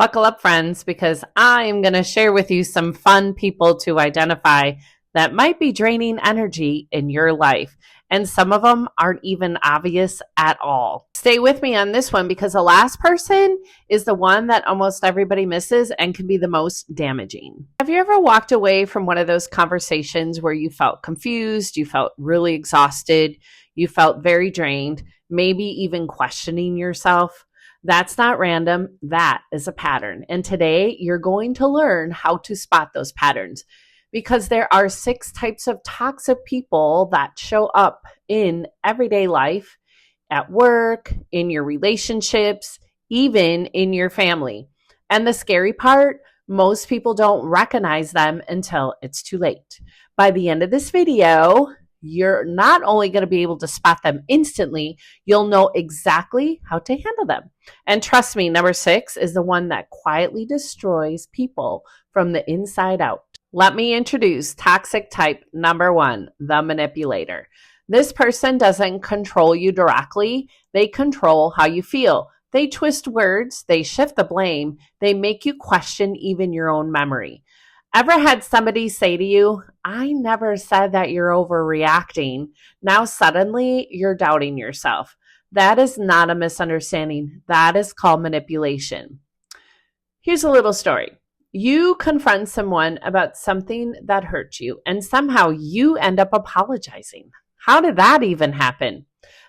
Buckle up, friends, because I'm going to share with you some fun people to identify that might be draining energy in your life. And some of them aren't even obvious at all. Stay with me on this one because the last person is the one that almost everybody misses and can be the most damaging. Have you ever walked away from one of those conversations where you felt confused, you felt really exhausted, you felt very drained, maybe even questioning yourself? That's not random. That is a pattern. And today you're going to learn how to spot those patterns because there are 6 types of toxic people that show up in everyday life, at work, in your relationships, even in your family. And the scary part, most people don't recognize them until it's too late. By the end of this video, you're not only going to be able to spot them instantly, you'll know exactly how to handle them. And trust me, number 6 is the one that quietly destroys people from the inside out. Let me introduce toxic type number 1, the manipulator. This person doesn't control you directly. They control how you feel. They twist words, they shift the blame, they make you question even your own memory. Ever had somebody say to you, I never said that you're overreacting. Now suddenly you're doubting yourself. That is not a misunderstanding. That is called manipulation. Here's a little story. You confront someone about something that hurt you, and somehow you end up apologizing. How did that even happen?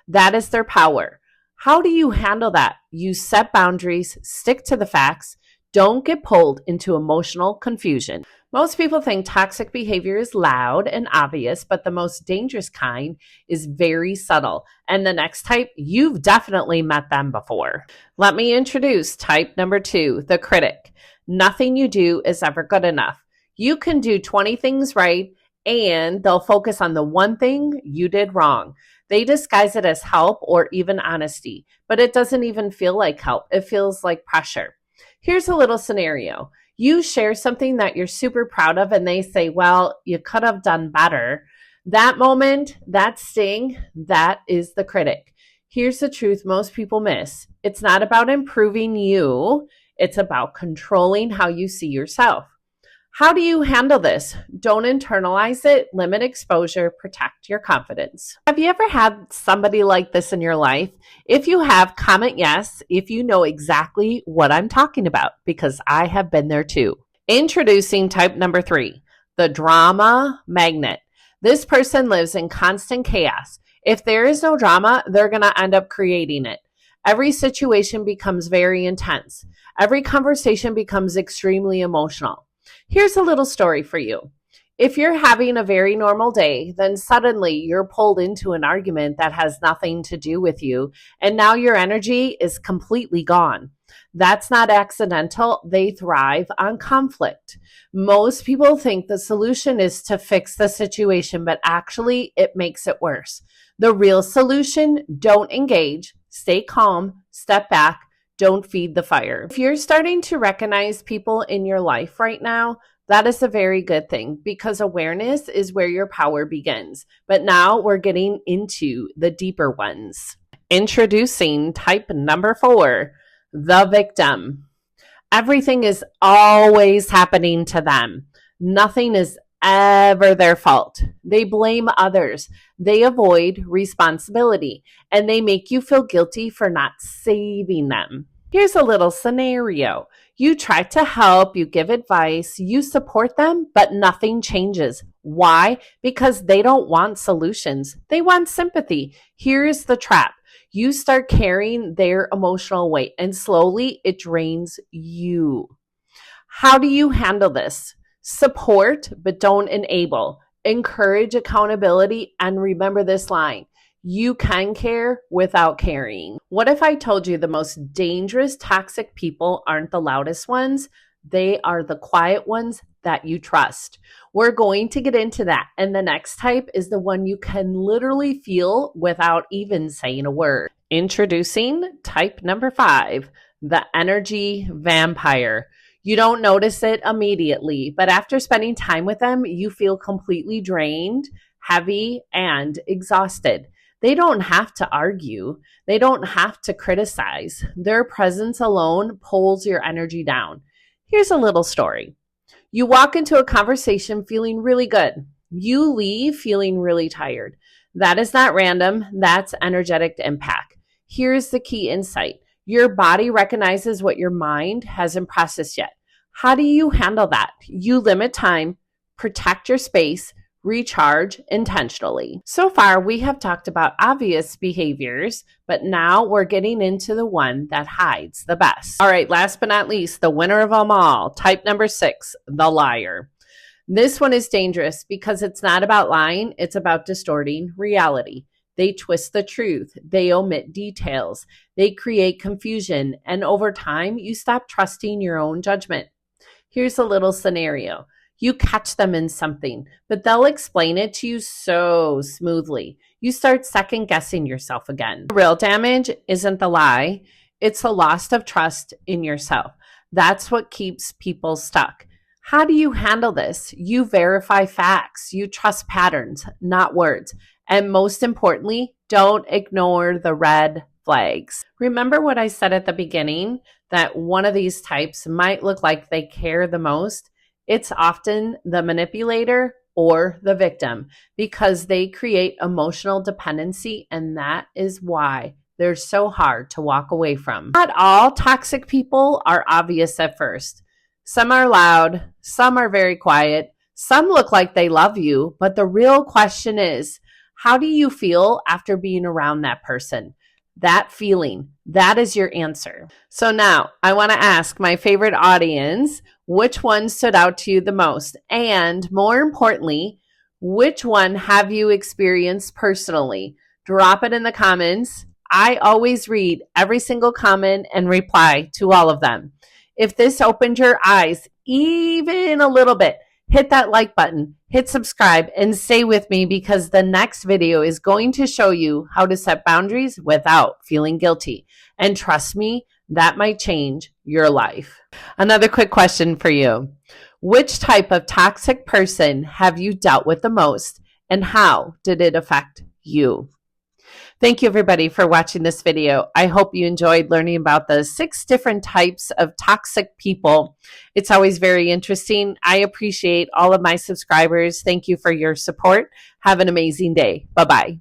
That is their power. How do you handle that? You set boundaries, stick to the facts, don't get pulled into emotional confusion. Most people think toxic behavior is loud and obvious, but the most dangerous kind is very subtle. And the next type, you've definitely met them before. Let me introduce type number 2, the critic. Nothing you do is ever good enough. You can do 20 things right, and they'll focus on the one thing you did wrong. They disguise it as help or even honesty, but it doesn't even feel like help. It feels like pressure. Here's a little scenario. You share something that you're super proud of and they say, well, you could have done better. That moment, that sting, that is the critic. Here's the truth most people miss. It's not about improving you. It's about controlling how you see yourself. How do you handle this? Don't internalize it, limit exposure, protect your confidence. Have you ever had somebody like this in your life? If you have, comment yes if you know exactly what I'm talking about, because I have been there too. Introducing type number 3, the drama magnet. This person lives in constant chaos. If there is no drama, they're going to end up creating it. Every situation becomes very intense. Every conversation becomes extremely emotional. Here's a little story for you. If you're having a very normal day, then suddenly you're pulled into an argument that has nothing to do with you, and now your energy is completely gone. That's not accidental. They thrive on conflict. Most people think the solution is to fix the situation, but actually it makes it worse. The real solution, don't engage, stay calm, step back, don't feed the fire. If you're starting to recognize people in your life right now, that is a very good thing because awareness is where your power begins. But now we're getting into the deeper ones. Introducing type number 4, the victim. Everything is always happening to them. Nothing is ever their fault. They blame others. They avoid responsibility, and they make you feel guilty for not saving them. Here's a little scenario. You try to help, you give advice, you support them, but nothing changes. Why? Because they don't want solutions. They want sympathy. Here's the trap. You start carrying their emotional weight, and slowly it drains you. How do you handle this? Support, but don't enable. Encourage accountability, and remember this line. You can care without caring. What if I told you the most dangerous toxic people aren't the loudest ones? They are the quiet ones that you trust. We're going to get into that. And the next type is the one you can literally feel without even saying a word. Introducing type number 5, the energy vampire. You don't notice it immediately, but after spending time with them, you feel completely drained, heavy, and exhausted. They don't have to argue. They don't have to criticize. Their presence alone pulls your energy down. Here's a little story. You walk into a conversation feeling really good. You leave feeling really tired. That is not random. That's energetic impact. Here's the key insight. Your body recognizes what your mind hasn't processed yet. How do you handle that? You limit time, protect your space, recharge intentionally. So far, we have talked about obvious behaviors, but now we're getting into the one that hides the best. All right, last but not least, the winner of them all, type number 6, the liar. This one is dangerous because it's not about lying, it's about distorting reality. They twist the truth, they omit details, they create confusion, and over time, you stop trusting your own judgment. Here's a little scenario. You catch them in something, but they'll explain it to you so smoothly. You start second guessing yourself again. The real damage isn't the lie, it's a loss of trust in yourself. That's what keeps people stuck. How do you handle this? You verify facts. You trust patterns, not words. And most importantly, don't ignore the red flags. Remember what I said at the beginning, that one of these types might look like they care the most? It's often the manipulator or the victim because they create emotional dependency, and that is why they're so hard to walk away from. Not all toxic people are obvious at first. Some are loud, some are very quiet, some look like they love you, but the real question is, how do you feel after being around that person? That feeling, that is your answer. So now I want to ask my favorite audience, which one stood out to you the most? And more importantly, which one have you experienced personally? Drop it in the comments. I always read every single comment and reply to all of them. If this opened your eyes even a little bit, hit that like button, hit subscribe, and stay with me because the next video is going to show you how to set boundaries without feeling guilty. And trust me, that might change your life. Another quick question for you. Which type of toxic person have you dealt with the most, and how did it affect you? Thank you, everybody, for watching this video. I hope you enjoyed learning about the 6 different types of toxic people. It's always very interesting. I appreciate all of my subscribers. Thank you for your support. Have an amazing day. Bye-bye.